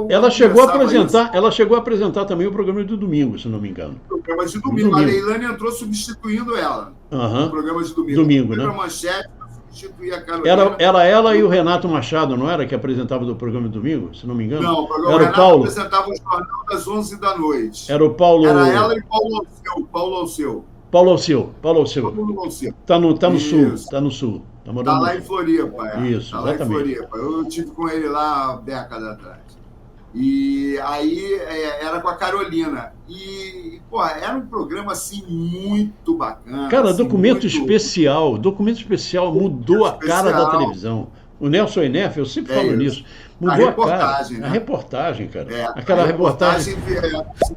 Ela chegou a apresentar também o programa do domingo, se não me engano. O programa de domingo. A Leilane entrou substituindo ela. No programa de domingo. Domingo, né? Manchete substituir a Carolina. Era ela e o Renato Machado, não era? Que apresentava do programa de domingo, se não me engano? Não, o era Renato o Paulo. apresentava o Jornal das 11 da noite. Era o Paulo. Era ela e Paulo Alceu. Paulo Alceu. Tá no sul. Tá no sul. Tá lá em Floripa. Isso, tá exatamente. Lá em Floripa. Eu tive com ele lá há década atrás. E aí era com a Carolina. E, pô, era um programa, assim, muito bacana. Cara, assim, Documento Especial mudou a cara da televisão. O Nelson Inef, eu sempre falo nisso. Mudou a cara. Né? A reportagem, cara. Aquela reportagem se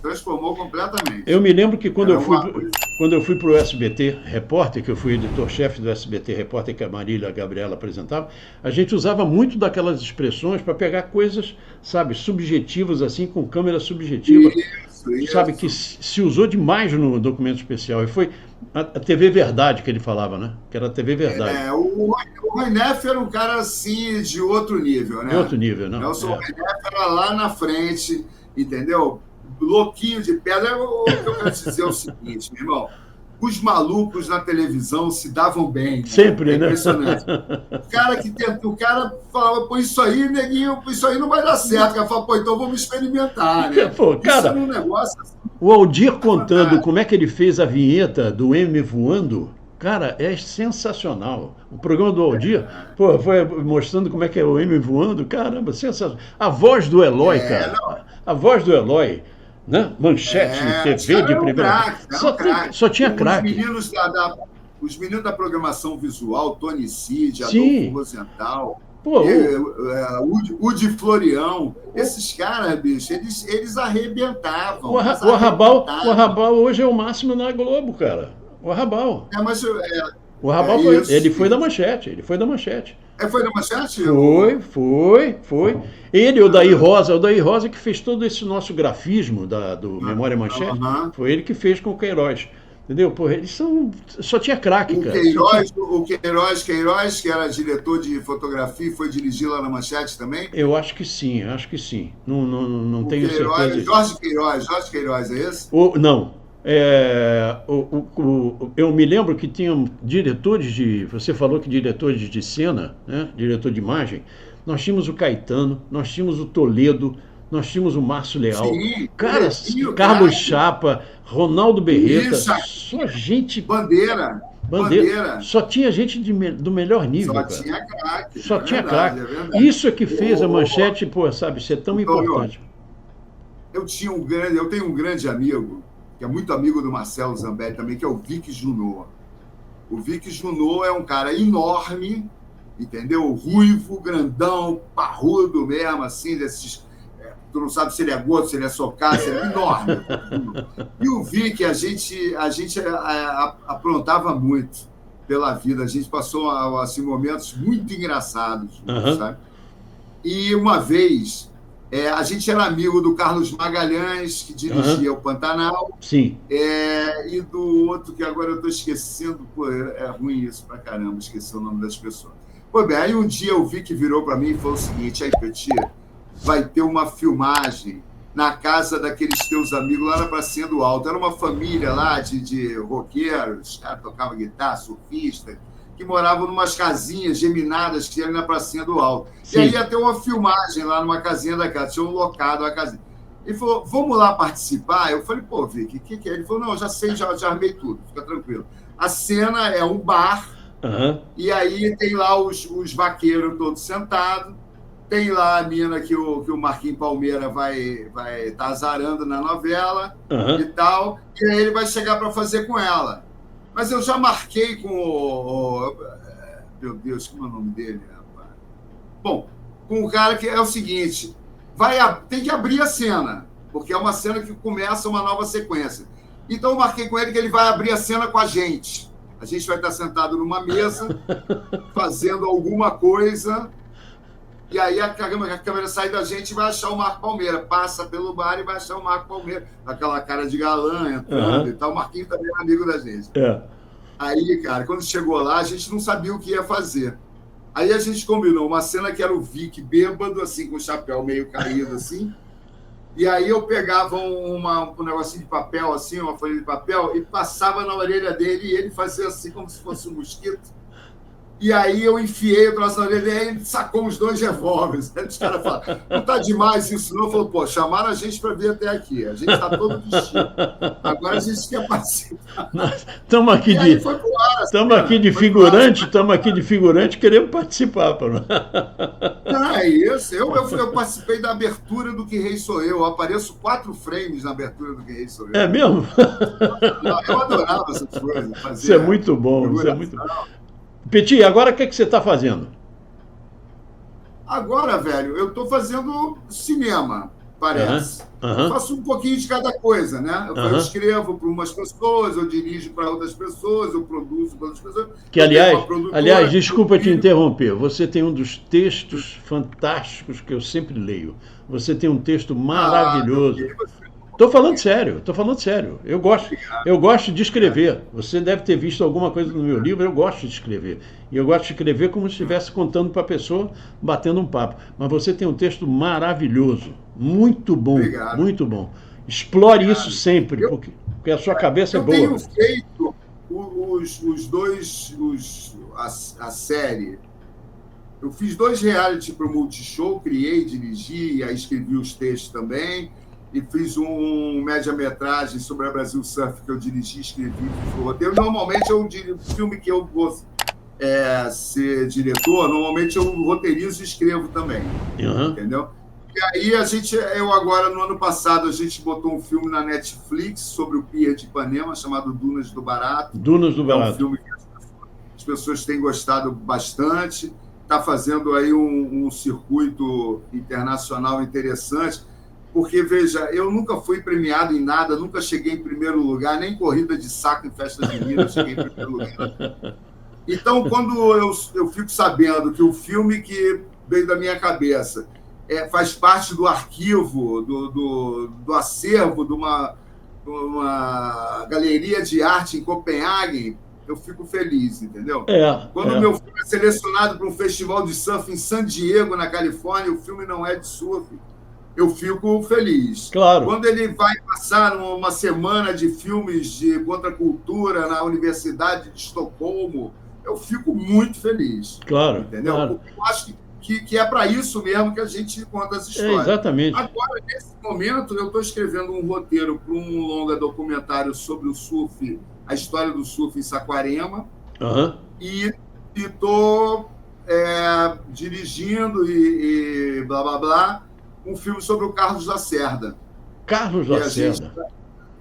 transformou completamente. Eu me lembro que quando eu fui para o SBT Repórter, que eu fui editor-chefe do SBT Repórter, que a Marília e a Gabriela apresentavam, a gente usava muito daquelas expressões para pegar coisas, sabe, subjetivas, assim, com câmera subjetiva. Isso. Sabe, que se usou demais no Documento Especial. E foi a TV Verdade que ele falava, né? Que era a TV Verdade. O Roinef era um cara, assim, de outro nível, né? De outro nível, não. Nelson Roinef era lá na frente, entendeu? Louquinho de pedra. O que eu quero dizer é o seguinte, meu irmão. Os malucos na televisão se davam bem. Sempre, né? Impressionante. O cara falava, pô, isso aí, neguinho, isso aí não vai dar certo. O cara falava, pô, então vamos experimentar, né? Pô, cara, isso é um negócio assim. O Aldir contando como é que ele fez a vinheta do M voando, cara, é sensacional. O programa do Aldir, pô, foi mostrando como é que é o M voando, caramba, sensacional. A voz do Eloy, cara. Não. A voz do Eloy. Né? Manchete, TV de primeira. Só tinha craque. Os meninos da programação visual, Tony Cid, Adolfo Rosenthal, Udi Florião, esses caras, bicho, eles arrebentavam. O Arrabal hoje é o máximo na Globo, cara. O Arrabal. O Arrabal foi da Manchete. Ele foi da Manchete. Foi da Manchete? Foi. Ele, o Daí Rosa que fez todo esse nosso grafismo do Memória Manchete, foi ele que fez com o Queiroz. Entendeu? Pô, eles só tinha craque, cara. O Queiroz, que era diretor de fotografia e foi dirigir lá na Manchete também? Eu acho que sim. Não tenho certeza. Jorge Queiroz, é esse? Não. Eu me lembro que tinham diretores você falou que diretores de cena, né? Diretor de imagem, nós tínhamos o Caetano, nós tínhamos o Toledo, nós tínhamos o Márcio Leal, cara, Carlos Chapa, Ronaldo Berreta, só gente... Bandeira. Só tinha gente do melhor nível, Só tinha craque. Isso é que fez a Manchete, pô, sabe, ser tão importante. Eu tenho um grande amigo, que é muito amigo do Marcelo Zambelli também, que é o Vic Junot. O Vic Junot é um cara enorme, entendeu? Ruivo, grandão, parrudo mesmo, assim, desses... Tu não sabe se ele é gordo, se ele é socado, se ele é enorme. E o Vic, a gente aprontava muito pela vida. A gente passou, assim, momentos muito engraçados, sabe? E uma vez... a gente era amigo do Carlos Magalhães, que dirigia o Pantanal. Sim. E do outro, que agora eu estou esquecendo. Pô, é ruim isso pra caramba, esquecer o nome das pessoas. Pô, bem, aí um dia eu vi que virou para mim e falou o seguinte: aí, Petit, vai ter uma filmagem na casa daqueles teus amigos lá na Pracinha do Alto. Era uma família lá de roqueiros, caras tocavam guitarra, surfista, que moravam em umas casinhas geminadas que tinha ali na Pracinha do Alto. Sim. E aí ia ter uma filmagem lá numa casinha da casa, tinha um locado a casinha. Ele falou, vamos lá participar? Eu falei, pô, Vic, o que é? Ele falou, não, já sei, já armei tudo, fica tranquilo. A cena é um bar, Aham. E aí tem lá os vaqueiros todos sentados, tem lá a mina que o Marquinhos Palmeira vai tá azarando na novela e Aham. tal, e aí ele vai chegar para fazer com ela. Mas eu já marquei com meu Deus, como é o nome dele, rapaz? Bom, com o cara que é o seguinte, tem que abrir a cena, porque é uma cena que começa uma nova sequência. Então eu marquei com ele que ele vai abrir a cena com a gente. A gente vai estar sentado numa mesa, fazendo alguma coisa, e aí a câmera sai da gente e vai achar o Marco Palmeira. Passa pelo bar e vai achar o Marco Palmeira. Aquela cara de galã entrando e tal. O Marquinhos também é amigo da gente. É. Aí, cara, quando chegou lá, a gente não sabia o que ia fazer. Aí a gente combinou uma cena que era o Vic bêbado, assim, com o chapéu meio caído, assim. E aí eu pegava um negocinho de papel, assim, uma folha de papel, e passava na orelha dele, e ele fazia assim, como se fosse um mosquito. E aí eu enfiei o troço na orelha dele, e ele sacou os 2 revólveres. Aí os caras falaram, não tá demais isso não? Falou, pô, chamaram a gente para vir até aqui. A gente tá todo vestido. Agora a gente quer participar. Estamos aqui E aí foi pro ar, estamos aqui de figurante, estamos aqui de figurante, queremos participar. Não, é isso. Eu participei da abertura do Que Rei Sou Eu. Eu apareço 4 frames na abertura do Que Rei Sou Eu. É mesmo? Eu adorava essas coisas. Isso é muito bom. Isso é muito bom. Petit, agora o que você está fazendo? Agora, velho, eu estou fazendo cinema, parece. Eu faço um pouquinho de cada coisa, né? Eu escrevo para umas pessoas, eu dirijo para outras pessoas, eu produzo para outras pessoas. Que, aliás, desculpa te interromper, você tem um dos textos fantásticos que eu sempre leio. Você tem um texto maravilhoso. Estou falando sério. Eu gosto de escrever. Você deve ter visto alguma coisa no meu livro, eu gosto de escrever. E eu gosto de escrever como se estivesse contando para a pessoa, batendo um papo. Mas você tem um texto maravilhoso, muito bom, Obrigado. Muito bom. Explore isso sempre, porque a sua cabeça é boa. Eu tenho feito a série. Eu fiz 2 reality para o Multishow, criei, dirigi, e aí escrevi os textos também. E fiz um média-metragem sobre a Brasil Surf que eu dirigi, escrevi, fiz o roteiro. Normalmente, filme que eu vou ser diretor, normalmente eu roteirizo e escrevo também, entendeu? E aí agora, no ano passado, a gente botou um filme na Netflix sobre o Pier de Ipanema, chamado Dunas do Barato. Dunas do Barato. É um filme que as pessoas têm gostado bastante. Está fazendo aí um circuito internacional interessante. Porque, veja, eu nunca fui premiado em nada, nunca cheguei em primeiro lugar, nem corrida de saco em festa junina eu cheguei em primeiro lugar. Então, quando eu fico sabendo que o filme que veio da minha cabeça faz parte do arquivo, do acervo de uma galeria de arte em Copenhague, eu fico feliz, entendeu? Quando o meu filme é selecionado para um festival de surf em San Diego, na Califórnia, o filme não é de surf, eu fico feliz. Claro. Quando ele vai passar uma semana de filmes de contracultura na Universidade de Estocolmo, eu fico muito feliz. Claro. Entendeu? Claro. Porque eu acho que é para isso mesmo que a gente conta as histórias. Exatamente. Agora, nesse momento, eu estou escrevendo um roteiro para um longa documentário sobre o surf, a história do surf em Saquarema. E estou dirigindo e blá, blá, blá, um filme sobre o Carlos Lacerda. Carlos Lacerda.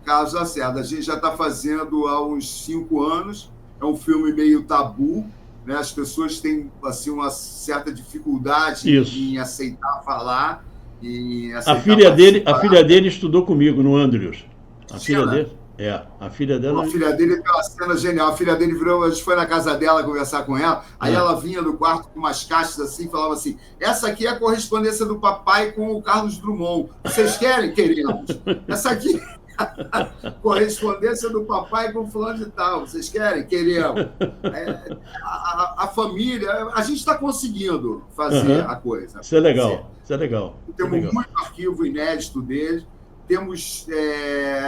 Carlos Lacerda. A gente já está fazendo há uns 5 anos. É um filme meio tabu, né? As pessoas têm assim, uma certa dificuldade em aceitar falar. A filha dele estudou comigo no Andrews. A filha dele A filha dele tem uma cena genial. A filha dele virou, a gente foi na casa dela conversar com ela, aí ela vinha do quarto com umas caixas assim, falava assim: essa aqui é a correspondência do papai com o Carlos Drummond. Vocês querem? Queremos. Essa aqui correspondência do papai com fulano de tal. Vocês querem? Queremos. A família, a gente está conseguindo fazer a coisa. Isso é legal. Isso é legal. Temos muito arquivo inédito dele. Temos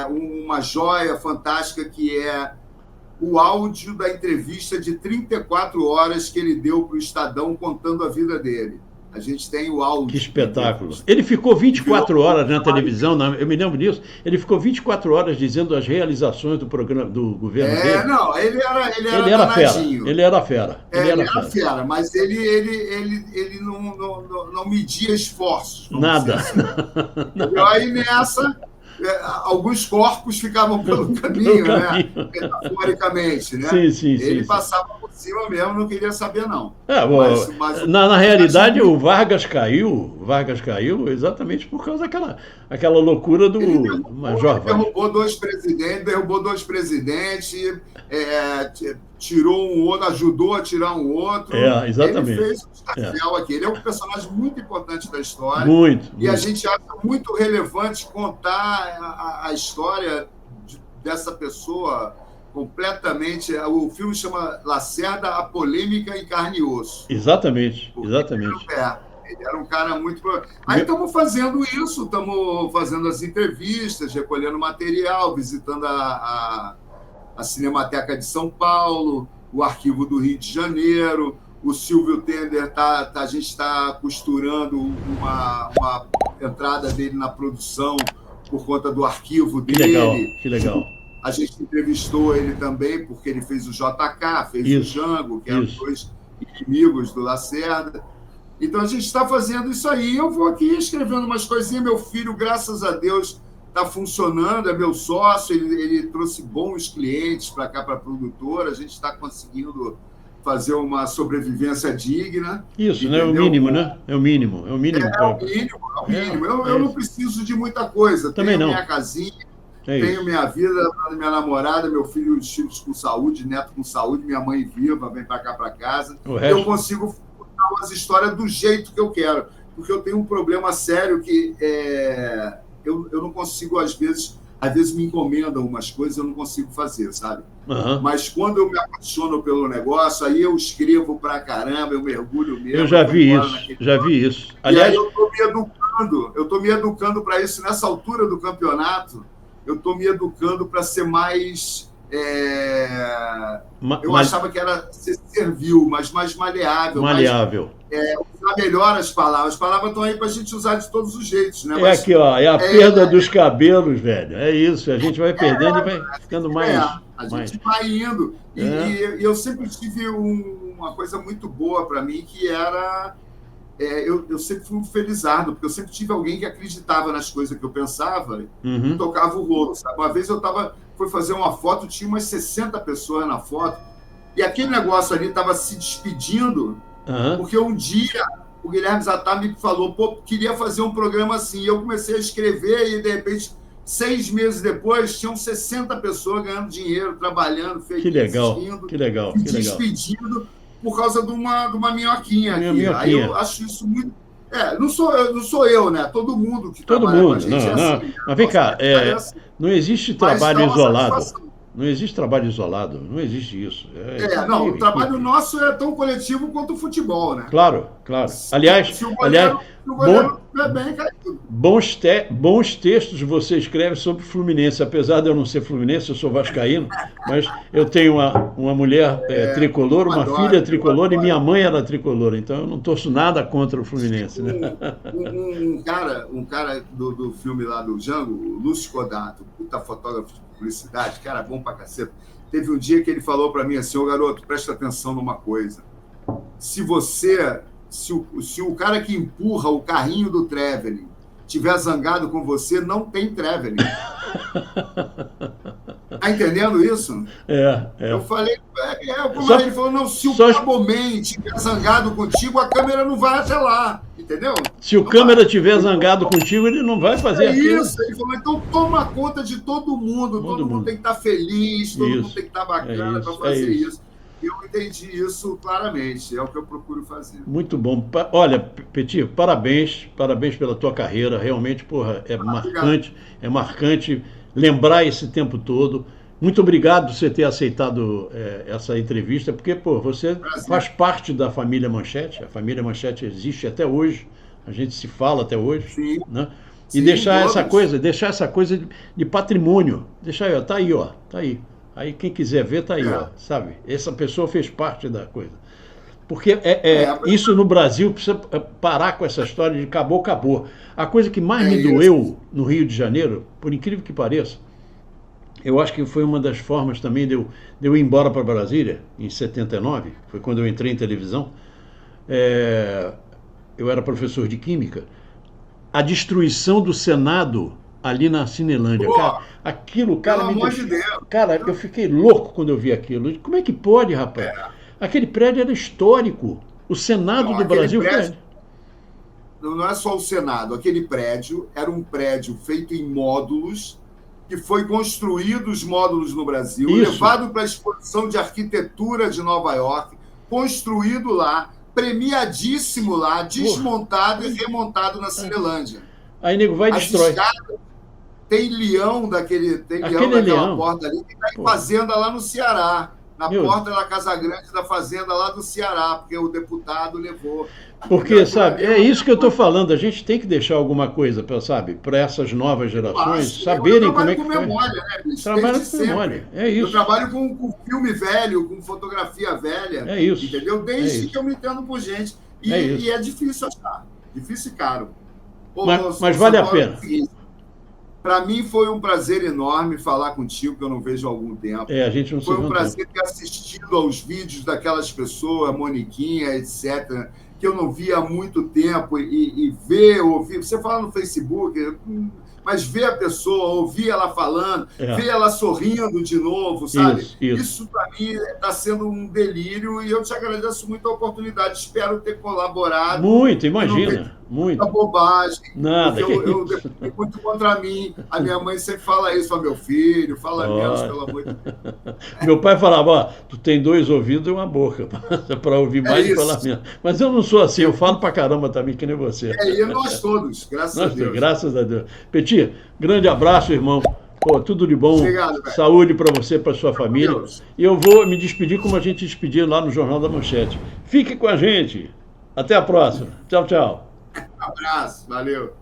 uma joia fantástica que é o áudio da entrevista de 34 horas que ele deu para o Estadão contando a vida dele. A gente tem o áudio. Que espetáculo. Ele ficou 24 horas na televisão, eu me lembro disso, ele ficou 24 horas dizendo as realizações do programa do governo dele. Não, ele era danadinho. Ele era fera. Ele era fera, mas ele não media esforços. Nada. Assim. E aí nessa, alguns corpos ficavam pelo caminho, né? Metaforicamente, né? Sim, ele passava por cima mesmo, não queria saber, não. Mas na realidade, o Vargas caiu exatamente por causa daquela loucura do Major Vargas. Derrubou dois presidentes, tirou um outro, ajudou a tirar um outro. Exatamente. Ele fez um escarcel aqui. Ele é um personagem muito importante da história. Muito. A gente acha muito relevante contar a história dessa pessoa completamente. O filme chama Lacerda, a polêmica em carne e osso. Exatamente. Ele era um cara muito... Aí estamos fazendo isso, estamos fazendo as entrevistas, recolhendo material, visitando a Cinemateca de São Paulo, o Arquivo do Rio de Janeiro, o Silvio Tender, a gente está costurando uma entrada dele na produção por conta do arquivo dele. Que legal. A gente entrevistou ele também, porque ele fez o JK, fez o Django, que eram dois inimigos do Lacerda. Então, a gente está fazendo isso aí. Eu vou aqui escrevendo umas coisinhas. Meu filho, graças a Deus, está funcionando, é meu sócio. Ele trouxe bons clientes para cá, para a produtora. A gente está conseguindo fazer uma sobrevivência digna. Isso, né? É o mínimo, né? É o mínimo. É o mínimo. Eu não preciso de muita coisa. Também não. Minha casinha. Tenho minha vida, minha namorada, meu filho, os filhos com saúde, neto com saúde, minha mãe viva, vem para cá, para casa. Eu consigo contar umas histórias do jeito que eu quero, porque eu tenho um problema sério que eu não consigo, às vezes me encomendam umas coisas, eu não consigo fazer, sabe? Mas quando eu me apaixono pelo negócio, aí eu escrevo pra caramba, eu mergulho mesmo. Eu já vi isso. Aliás, e aí eu tô me educando para isso nessa altura do campeonato. Eu estou me educando para ser mais... eu achava que era ser servil, mas mais maleável. Usar melhor as palavras. As palavras estão aí para a gente usar de todos os jeitos. Né? Aqui, ó, é a perda dos cabelos, velho. É isso, a gente vai perdendo e vai ficando mais... A gente vai indo. E eu sempre tive uma coisa muito boa para mim, que era... eu sempre fui um felizardo, porque eu sempre tive alguém que acreditava nas coisas que eu pensava e tocava o rolo, sabe? Uma vez fui fazer uma foto, tinha umas 60 pessoas na foto, e aquele negócio ali estava se despedindo, porque um dia o Guilherme Zatar me falou, queria fazer um programa assim, e eu comecei a escrever, e de repente, 6 meses depois, tinham 60 pessoas ganhando dinheiro, trabalhando, assistindo, que legal. Despedindo, por causa de uma minhoquinha aqui. Aí eu acho isso muito... não sou eu, né? Todo mundo que trabalha com a gente assim. Mas vem cá, não existe trabalho isolado. Não existe trabalho isolado, não existe isso. O trabalho nosso é tão coletivo quanto o futebol, né? Claro. Aliás, bons textos você escreve sobre Fluminense. Apesar de eu não ser fluminense, eu sou vascaíno, mas eu tenho uma mulher tricolor, uma filha tricolor, e minha mãe era tricolor, então eu não torço nada contra o Fluminense. Né? Um cara do filme lá do Django, o Lúcio Codato, puta fotógrafo de publicidade, cara bom pra caceta. Teve um dia que ele falou para mim assim, garoto, presta atenção numa coisa. Se o cara que empurra o carrinho do traveling tiver zangado com você, não tem traveling. Tá entendendo isso? Eu falei, ele falou, não, se o Caboman estiver zangado contigo, a câmera não vai até lá, entendeu? Se o câmera estiver zangado contigo, ele não vai fazer aquilo. Isso, ele falou, então toma conta de todo mundo, todo mundo tem que estar feliz, todo mundo tem que estar bacana para fazer isso. Eu entendi isso claramente, é o que eu procuro fazer. Muito bom. Olha, Petit, parabéns pela tua carreira, realmente, é marcante lembrar esse tempo todo. Muito obrigado por você ter aceitado essa entrevista, porque, você faz parte da família Manchete, a família Manchete existe até hoje, a gente se fala até hoje. Sim. Né? E deixar essa coisa de patrimônio, tá aí. Aí quem quiser ver, tá aí, sabe? Essa pessoa fez parte da coisa. Porque isso no Brasil precisa parar com essa história de acabou, acabou. A coisa que mais me doeu no Rio de Janeiro, por incrível que pareça, eu acho que foi uma das formas também de eu ir embora para Brasília, em 79, foi quando eu entrei em televisão. Eu era professor de Química. A destruição do Senado ali na Cinelândia. Cara, aquilo, cara, pelo amor de Deus. Cara, eu fiquei louco quando eu vi aquilo. Como é que pode, rapaz? Aquele prédio era histórico. O Senado do Brasil prédio, não é só o Senado. Aquele prédio era um prédio feito em módulos, que foi construído os módulos no Brasil, levado para a exposição de arquitetura de Nova York, construído lá, premiadíssimo lá, desmontado e remontado na Cinelândia. Aí nego vai e destrói. Tem leão daquela porta ali, que está em fazenda lá no Ceará, na porta da Casa Grande da fazenda lá do Ceará, porque o deputado levou. Porque, sabe, é isso que eu estou falando, a gente tem que deixar alguma coisa, sabe, para essas novas gerações saberem como é que foi. Eu trabalho com memória, né, bicho? Trabalho com memória, é isso. Eu trabalho com filme velho, com fotografia velha. É isso. Entendeu? Desde que eu me entendo por gente. E é difícil achar, difícil e caro. Mas vale a pena. Para mim foi um prazer enorme falar contigo, que eu não vejo há algum tempo. A gente não Foi um prazer ter assistido aos vídeos daquelas pessoas, Moniquinha, etc., que eu não via há muito tempo, e ver, ouvir. Você fala no Facebook, mas ver a pessoa, ouvir ela falando, ver ela sorrindo de novo, sabe? Isso para mim está sendo um delírio, e eu te agradeço muito a oportunidade. Espero ter colaborado. Muito, imagina. Muita bobagem. Nada. Eu fui muito contra mim. A minha mãe sempre fala isso, fala, meu filho, fala menos, pelo amor de Deus. Meu pai falava, tu tem 2 ouvidos e uma boca, para ouvir mais e falar menos. Mas eu não sou assim, eu falo pra caramba também, que nem você. E nós todos, graças a Deus. Graças a Deus. Petit, grande abraço, irmão. Tudo de bom. Obrigado, velho. Saúde para você, para sua família. Deus. E eu vou me despedir como a gente despediu lá no Jornal da Manchete. Fique com a gente. Até a próxima. Tchau, tchau. Um abraço, valeu.